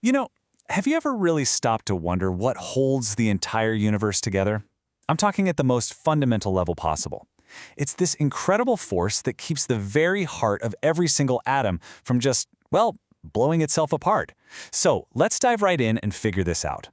You know, have you ever really stopped to wonder what holds the entire universe together? I'm talking at the most fundamental level possible. It's this incredible force that keeps the very heart of every single atom from just, well, blowing itself apart. So let's dive right in and figure this out.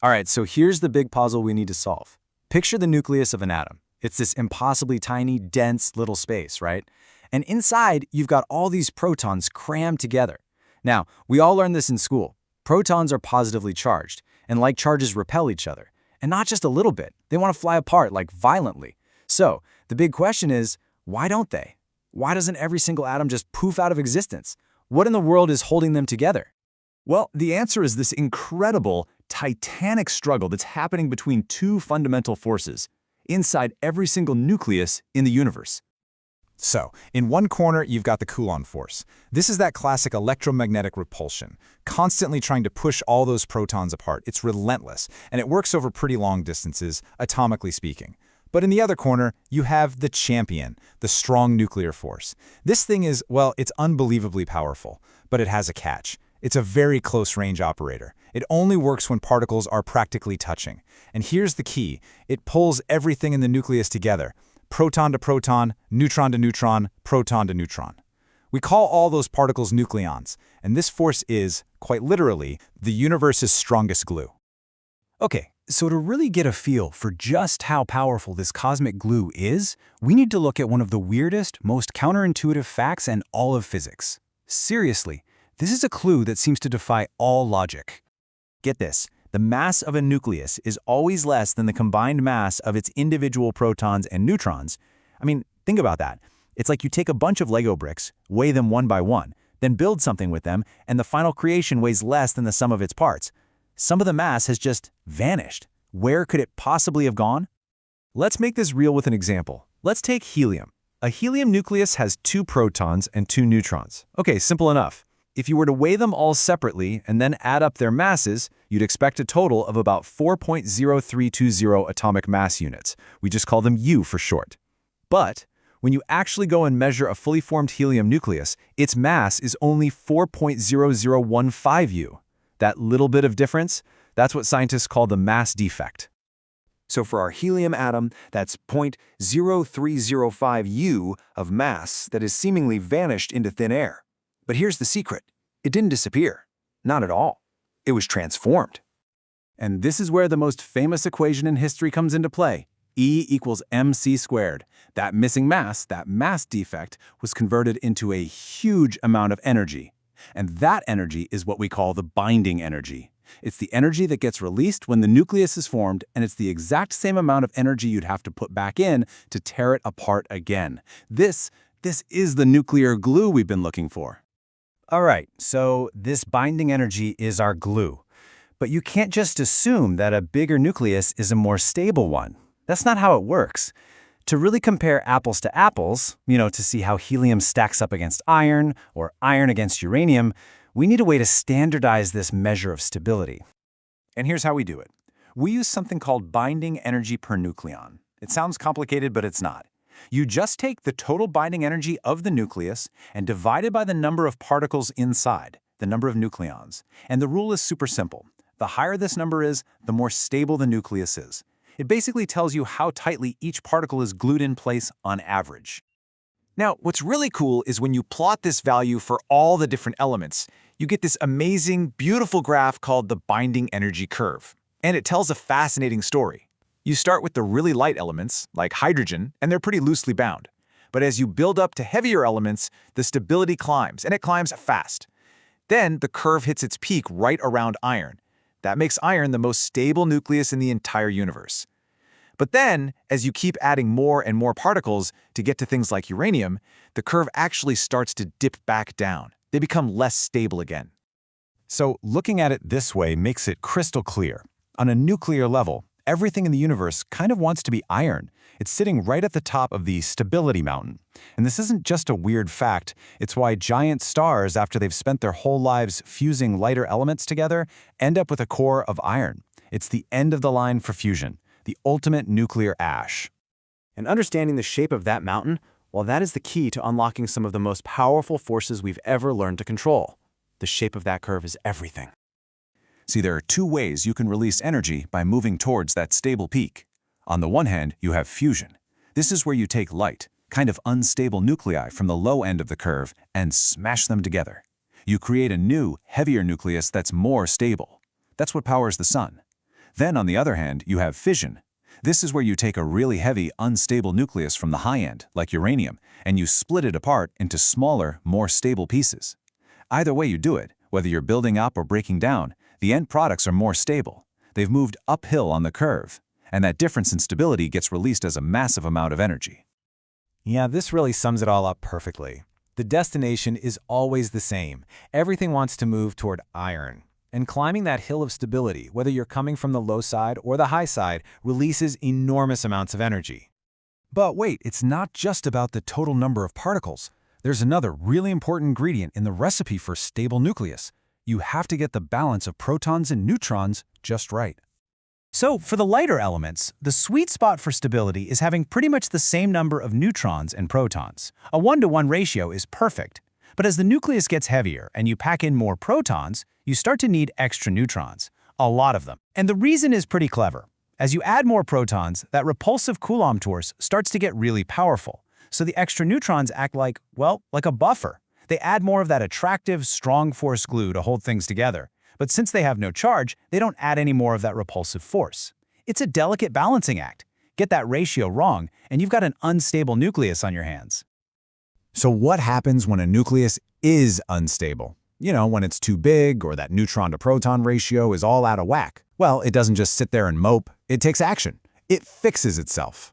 All right, so here's the big puzzle we need to solve. Picture the nucleus of an atom. It's this impossibly tiny, dense little space, right? And inside, you've got all these protons crammed together. Now, we all learned this in school. Protons are positively charged, and like charges repel each other. And not just a little bit. They want to fly apart, like violently. So, the big question is, why don't they? Why doesn't every single atom just poof out of existence? What in the world is holding them together? Well, the answer is this incredible, titanic struggle that's happening between two fundamental forces inside every single nucleus in the universe. So, in one corner, you've got the Coulomb force. This is that classic electromagnetic repulsion, constantly trying to push all those protons apart. It's relentless, and it works over pretty long distances, atomically speaking. But in the other corner, you have the champion, the strong nuclear force. This thing is, well, it's unbelievably powerful, but it has a catch. It's a very close-range operator. It only works when particles are practically touching. And here's the key. It pulls everything in the nucleus together. Proton to proton, neutron to neutron, proton to neutron. We call all those particles nucleons, and this force is, quite literally, the universe's strongest glue. Okay, so to really get a feel for just how powerful this cosmic glue is, we need to look at one of the weirdest, most counterintuitive facts in all of physics. Seriously, this is a clue that seems to defy all logic. Get this. The mass of a nucleus is always less than the combined mass of its individual protons and neutrons. I mean, think about that. It's like you take a bunch of Lego bricks, weigh them one by one, then build something with them, and the final creation weighs less than the sum of its parts. Some of the mass has just vanished. Where could it possibly have gone? Let's make this real with an example. Let's take helium. A helium nucleus has 2 protons and 2 neutrons. Okay, simple enough. If you were to weigh them all separately and then add up their masses, you'd expect a total of about 4.0320 atomic mass units. We just call them U for short. But when you actually go and measure a fully formed helium nucleus, its mass is only 4.0015 U. That little bit of difference, that's what scientists call the mass defect. So for our helium atom, that's 0.0305 U of mass that has seemingly vanished into thin air. But here's the secret. It didn't disappear. Not at all. It was transformed. And this is where the most famous equation in history comes into play. E equals mc squared. That missing mass, that mass defect, was converted into a huge amount of energy. And that energy is what we call the binding energy. It's the energy that gets released when the nucleus is formed, and it's the exact same amount of energy you'd have to put back in to tear it apart again. This is the nuclear glue we've been looking for. All right, so this binding energy is our glue. But you can't just assume that a bigger nucleus is a more stable one. That's not how it works. To really compare apples to apples, to see how helium stacks up against iron or iron against uranium, we need a way to standardize this measure of stability. And here's how we do it. We use something called binding energy per nucleon. It sounds complicated, but it's not. You just take the total binding energy of the nucleus and divide it by the number of particles inside, the number of nucleons. And the rule is super simple. The higher this number is, the more stable the nucleus is. It basically tells you how tightly each particle is glued in place on average. Now, what's really cool is when you plot this value for all the different elements, you get this amazing, beautiful graph called the binding energy curve. And it tells a fascinating story. You start with the really light elements, like hydrogen, and they're pretty loosely bound. But as you build up to heavier elements, the stability climbs, and it climbs fast. Then the curve hits its peak right around iron. That makes iron the most stable nucleus in the entire universe. But then, as you keep adding more and more particles to get to things like uranium, the curve actually starts to dip back down. They become less stable again. So looking at it this way makes it crystal clear. On a nuclear level, everything in the universe kind of wants to be iron. It's sitting right at the top of the stability mountain. And this isn't just a weird fact. It's why giant stars, after they've spent their whole lives fusing lighter elements together, end up with a core of iron. It's the end of the line for fusion, the ultimate nuclear ash. And understanding the shape of that mountain, well, that is the key to unlocking some of the most powerful forces we've ever learned to control. The shape of that curve is everything. See, there are two ways you can release energy by moving towards that stable peak. On the one hand, you have fusion. This is where you take light, kind of unstable nuclei from the low end of the curve and smash them together. You create a new, heavier nucleus that's more stable. That's what powers the sun. Then, on the other hand, you have fission. This is where you take a really heavy, unstable nucleus from the high end, like uranium, and you split it apart into smaller, more stable pieces. Either way you do it, whether you're building up or breaking down, the end products are more stable. They've moved uphill on the curve, and that difference in stability gets released as a massive amount of energy. Yeah, this really sums it all up perfectly. The destination is always the same. Everything wants to move toward iron. And climbing that hill of stability, whether you're coming from the low side or the high side, releases enormous amounts of energy. But wait, it's not just about the total number of particles. There's another really important ingredient in the recipe for stable nucleus. You have to get the balance of protons and neutrons just right. So, for the lighter elements, the sweet spot for stability is having pretty much the same number of neutrons and protons. A 1-to-1 ratio is perfect. But as the nucleus gets heavier and you pack in more protons, you start to need extra neutrons, a lot of them. And the reason is pretty clever. As you add more protons, that repulsive Coulomb force starts to get really powerful. So the extra neutrons act like a buffer. They add more of that attractive, strong force glue to hold things together. But since they have no charge, they don't add any more of that repulsive force. It's a delicate balancing act. Get that ratio wrong, and you've got an unstable nucleus on your hands. So what happens when a nucleus is unstable? You know, when it's too big or that neutron-to-proton ratio is all out of whack. Well, it doesn't just sit there and mope. It takes action. It fixes itself.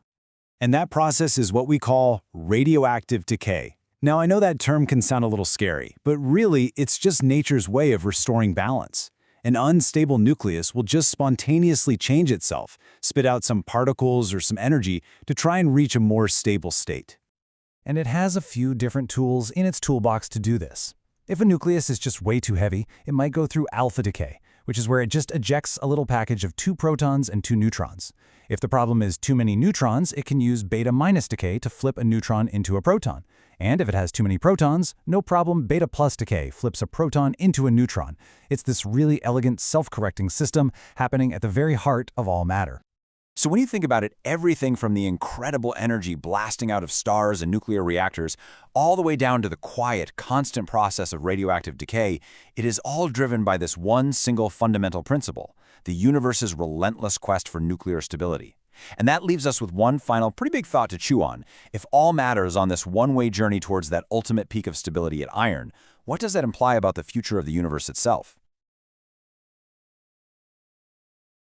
And that process is what we call radioactive decay. Now, I know that term can sound a little scary, but really, it's just nature's way of restoring balance. An unstable nucleus will just spontaneously change itself, spit out some particles or some energy to try and reach a more stable state. And it has a few different tools in its toolbox to do this. If a nucleus is just way too heavy, it might go through alpha decay, which is where it just ejects a little package of 2 protons and 2 neutrons. If the problem is too many neutrons, it can use beta-minus decay to flip a neutron into a proton. And if it has too many protons, no problem, beta-plus decay flips a proton into a neutron. It's this really elegant self-correcting system happening at the very heart of all matter. So when you think about it, everything from the incredible energy blasting out of stars and nuclear reactors, all the way down to the quiet, constant process of radioactive decay, it is all driven by this one single fundamental principle, the universe's relentless quest for nuclear stability. And that leaves us with one final pretty big thought to chew on. If all matter is on this one-way journey towards that ultimate peak of stability at iron, what does that imply about the future of the universe itself?